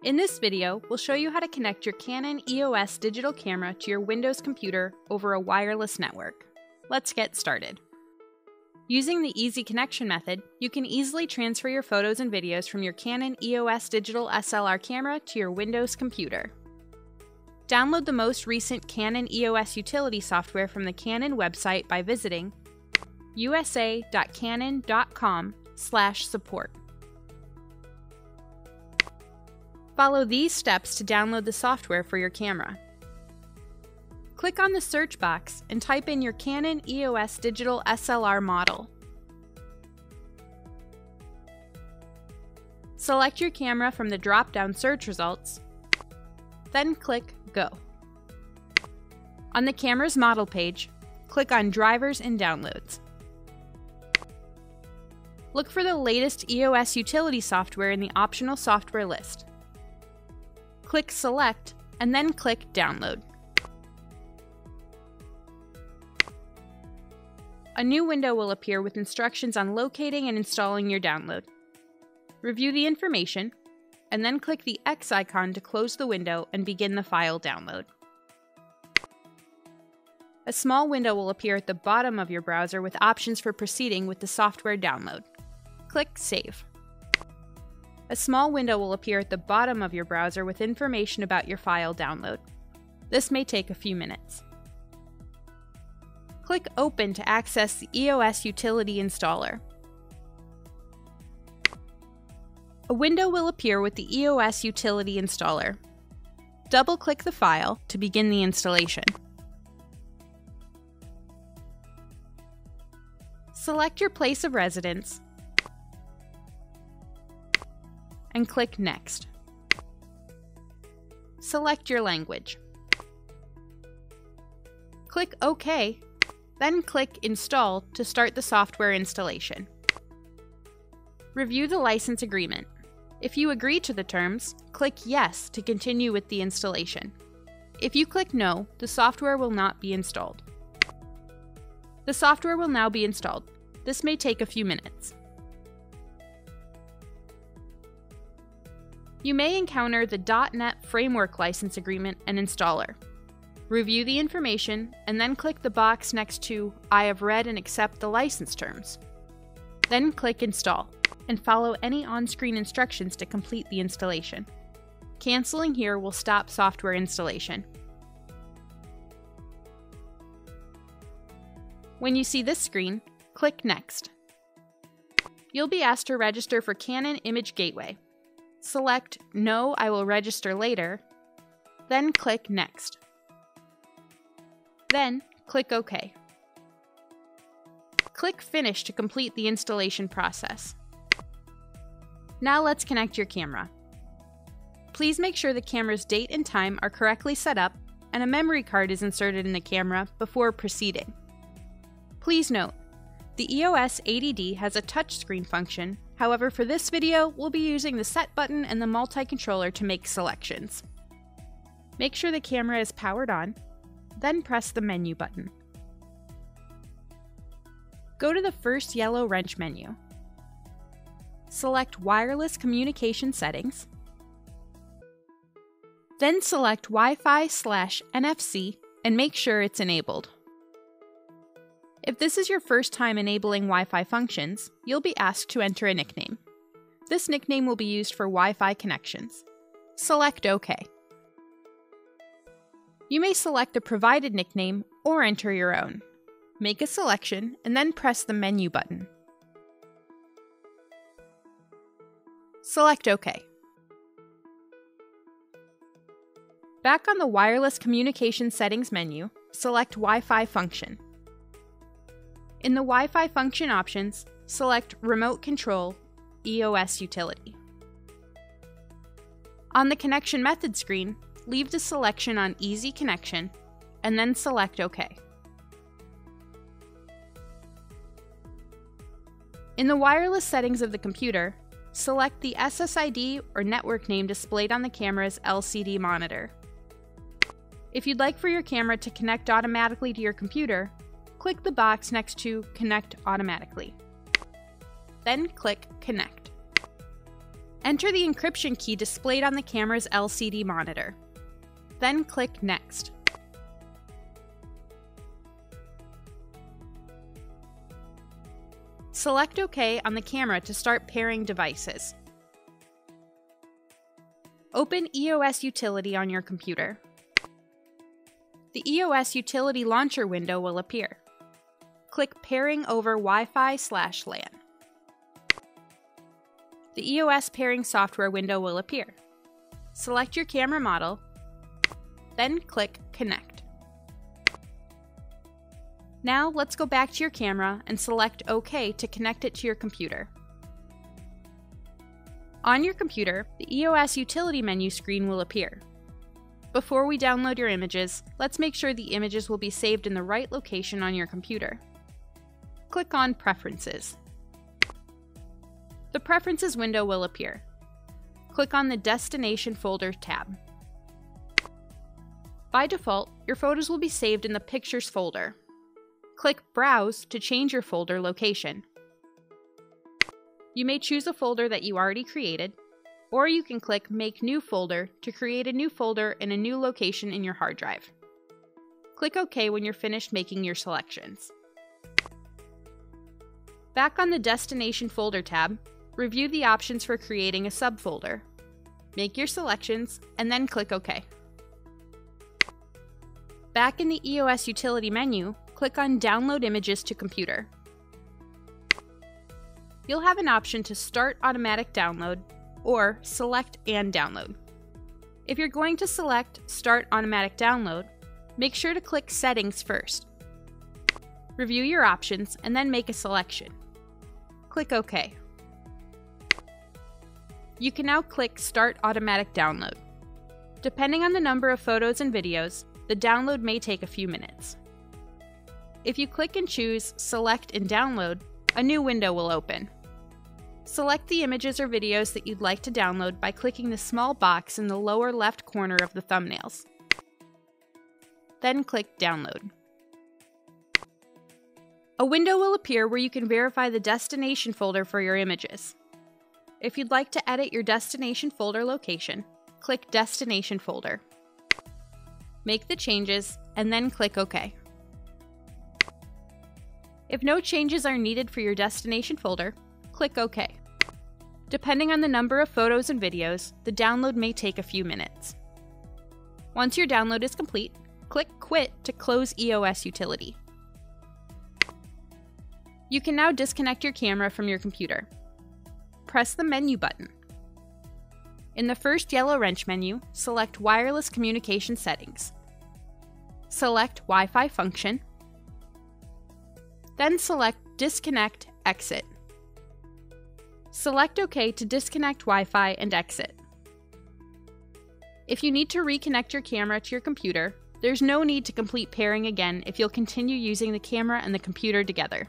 In this video, we'll show you how to connect your Canon EOS digital camera to your Windows computer over a wireless network. Let's get started. Using the Easy Connection method, you can easily transfer your photos and videos from your Canon EOS digital SLR camera to your Windows computer. Download the most recent Canon EOS Utility software from the Canon website by visiting usa.canon.com/support. Follow these steps to download the software for your camera. Click on the search box and type in your Canon EOS digital SLR model. Select your camera from the drop-down search results, then click Go. On the camera's model page, click on Drivers and Downloads. Look for the latest EOS Utility software in the optional software list. Click Select, and then click Download. A new window will appear with instructions on locating and installing your download. Review the information, and then click the X icon to close the window and begin the file download. A small window will appear at the bottom of your browser with options for proceeding with the software download. Click Save. A small window will appear at the bottom of your browser with information about your file download. This may take a few minutes. Click Open to access the EOS Utility installer. A window will appear with the EOS Utility installer. Double-click the file to begin the installation. Select your place of residence and click Next. Select your language. Click OK, then click Install to start the software installation. Review the license agreement. If you agree to the terms, click Yes to continue with the installation. If you click No, the software will not be installed. The software will now be installed. This may take a few minutes. You may encounter the .NET Framework License Agreement and Installer. Review the information and then click the box next to I have read and accept the license terms. Then click Install and follow any on-screen instructions to complete the installation. Canceling here will stop software installation. When you see this screen, click Next. You'll be asked to register for Canon Image Gateway. Select No, I will register later, then click Next. Then click OK. Click Finish to complete the installation process. Now let's connect your camera. Please make sure the camera's date and time are correctly set up and a memory card is inserted in the camera before proceeding. Please note, the EOS 80D has a touchscreen function. However, for this video, we'll be using the Set button and the multi-controller to make selections. Make sure the camera is powered on, then press the Menu button. Go to the first yellow wrench menu. Select Wireless Communication Settings, then select Wi-Fi/NFC and make sure it's enabled. If this is your first time enabling Wi-Fi functions, you'll be asked to enter a nickname. This nickname will be used for Wi-Fi connections. Select OK. You may select a provided nickname or enter your own. Make a selection and then press the Menu button. Select OK. Back on the Wireless Communication Settings menu, select Wi-Fi function. In the Wi-Fi function options, select Remote Control EOS Utility. On the Connection Method screen, leave the selection on Easy Connection, and then select OK. In the wireless settings of the computer, select the SSID or network name displayed on the camera's LCD monitor. If you'd like for your camera to connect automatically to your computer, click the box next to Connect Automatically. Then click Connect. Enter the encryption key displayed on the camera's LCD monitor. Then click Next. Select OK on the camera to start pairing devices. Open EOS Utility on your computer. The EOS Utility launcher window will appear. Click Pairing over Wi-Fi/LAN. The EOS pairing software window will appear. Select your camera model, then click Connect. Now let's go back to your camera and select OK to connect it to your computer. On your computer, the EOS Utility menu screen will appear. Before we download your images, let's make sure the images will be saved in the right location on your computer. Click on Preferences. The Preferences window will appear. Click on the Destination Folder tab. By default, your photos will be saved in the Pictures folder. Click Browse to change your folder location. You may choose a folder that you already created, or you can click Make New Folder to create a new folder in a new location in your hard drive. Click OK when you're finished making your selections. Back on the Destination Folder tab, review the options for creating a subfolder. Make your selections, and then click OK. Back in the EOS Utility menu, click on Download Images to Computer. You'll have an option to start automatic download or select and download. If you're going to select Start Automatic Download, make sure to click Settings first. Review your options and then make a selection. Click OK. You can now click Start Automatic Download. Depending on the number of photos and videos, the download may take a few minutes. If you click and choose Select and Download, a new window will open. Select the images or videos that you'd like to download by clicking the small box in the lower left corner of the thumbnails. Then click Download. A window will appear where you can verify the destination folder for your images. If you'd like to edit your destination folder location, click Destination Folder. Make the changes, and then click OK. If no changes are needed for your destination folder, click OK. Depending on the number of photos and videos, the download may take a few minutes. Once your download is complete, click Quit to close EOS Utility. You can now disconnect your camera from your computer. Press the Menu button. In the first yellow wrench menu, select Wireless Communication Settings. Select Wi-Fi function, then select Disconnect, Exit. Select OK to disconnect Wi-Fi and exit. If you need to reconnect your camera to your computer, there's no need to complete pairing again if you'll continue using the camera and the computer together.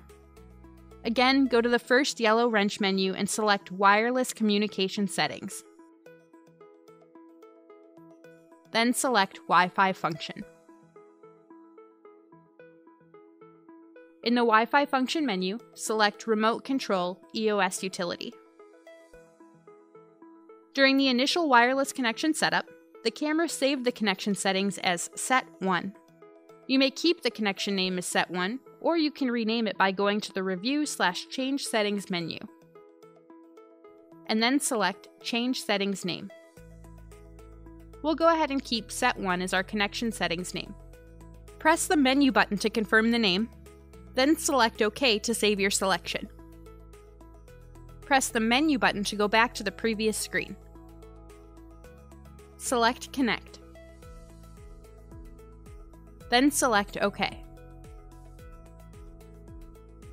Again, go to the first yellow wrench menu and select Wireless Communication Settings. Then select Wi-Fi function. In the Wi-Fi function menu, select Remote Control EOS Utility. During the initial wireless connection setup, the camera saved the connection settings as Set1. You may keep the connection name as Set1, or you can rename it by going to the Review/Change Settings menu. And then select Change Settings Name. We'll go ahead and keep Set1 as our connection settings name. Press the Menu button to confirm the name, then select OK to save your selection. Press the Menu button to go back to the previous screen. Select Connect. Then select OK.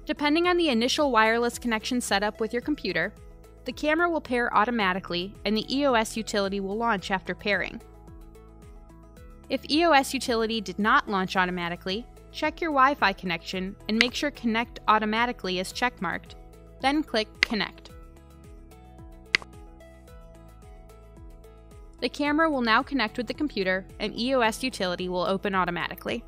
Depending on the initial wireless connection setup with your computer, the camera will pair automatically and the EOS Utility will launch after pairing. If EOS Utility did not launch automatically, check your Wi-Fi connection and make sure Connect Automatically is checkmarked, then click Connect. The camera will now connect with the computer and EOS Utility will open automatically.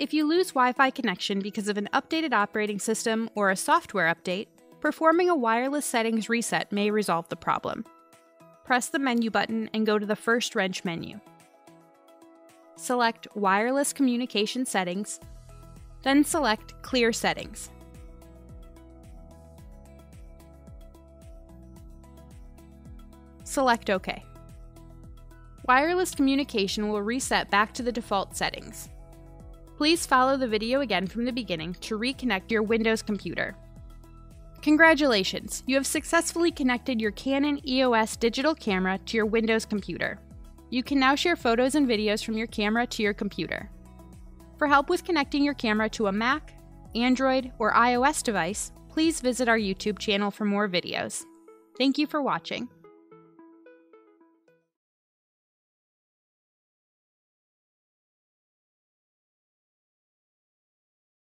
If you lose Wi-Fi connection because of an updated operating system or a software update, performing a wireless settings reset may resolve the problem. Press the menu button and go to the first wrench menu. Select Wireless Communication Settings, then select Clear Settings. Select OK. Wireless communication will reset back to the default settings. Please follow the video again from the beginning to reconnect your Windows computer. Congratulations! You have successfully connected your Canon EOS digital camera to your Windows computer. You can now share photos and videos from your camera to your computer. For help with connecting your camera to a Mac, Android, or iOS device, please visit our YouTube channel for more videos. Thank you for watching.